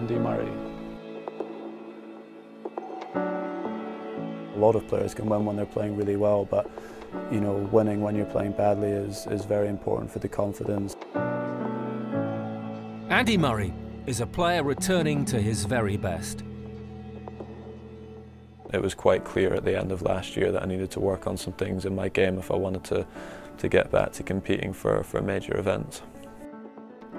Andy Murray. A lot of players can win when they're playing really well, but you know, winning when you're playing badly is very important for the confidence. Andy Murray is a player returning to his very best. It was quite clear at the end of last year that I needed to work on some things in my game if I wanted to get back to competing for major events.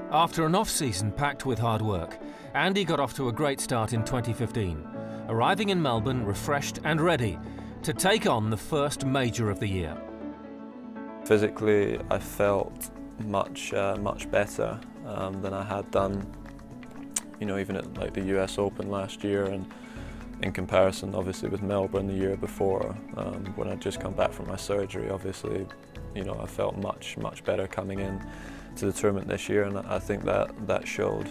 After an off-season packed with hard work, Andy got off to a great start in 2015, arriving in Melbourne refreshed and ready to take on the first major of the year. Physically, I felt much better than I had done, you know, even at like the US Open last year, and in comparison, obviously, with Melbourne the year before, when I'd just come back from my surgery. Obviously, you know, I felt much better coming in to the tournament this year, and I think that showed.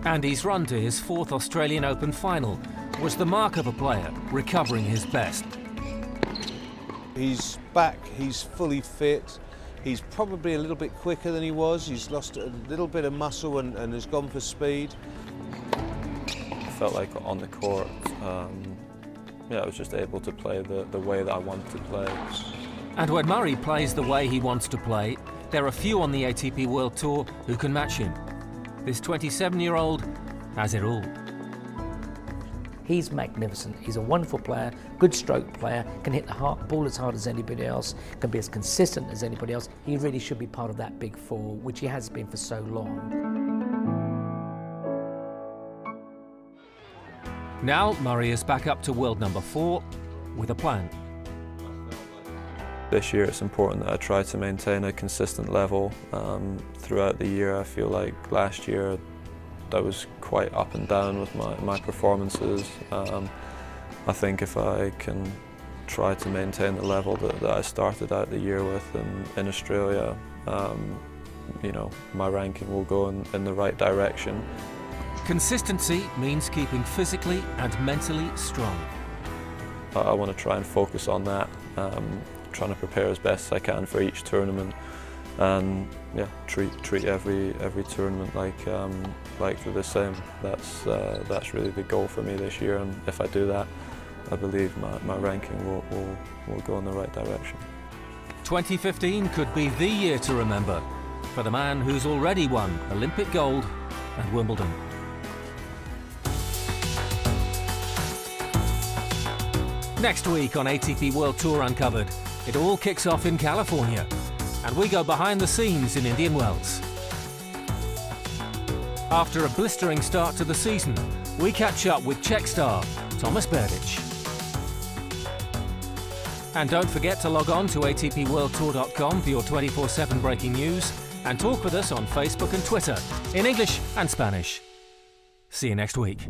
Andy's run to his 4th Australian Open final was the mark of a player recovering his best. He's back, he's fully fit, he's probably a little bit quicker than he was, he's lost a little bit of muscle and has gone for speed. I felt like on the court, yeah, I was just able to play the way that I wanted to play. And when Murray plays the way he wants to play, there are few on the ATP World Tour who can match him. This 27-year-old has it all. He's magnificent. He's a wonderful player, good stroke player, can hit the ball as hard as anybody else, can be as consistent as anybody else. He really should be part of that big four, which he has been for so long. Now Murray is back up to world number 4 with a plan. This year it's important that I try to maintain a consistent level throughout the year. I feel like last year I was quite up and down with my performances. I think if I can try to maintain the level that I started out the year with in Australia, you know, my ranking will go in the right direction. Consistency means keeping physically and mentally strong. I want to try and focus on that, trying to prepare as best as I can for each tournament, and yeah, treat every tournament like they're the same. That's really the goal for me this year, and if I do that, I believe my ranking will go in the right direction. 2015 could be the year to remember for the man who's already won Olympic gold and Wimbledon. Next week on ATP World Tour Uncovered, it all kicks off in California, and we go behind the scenes in Indian Wells. After a blistering start to the season, we catch up with Czech star Thomas Berdych. And don't forget to log on to atpworldtour.com for your 24/7 breaking news, and talk with us on Facebook and Twitter in English and Spanish. See you next week.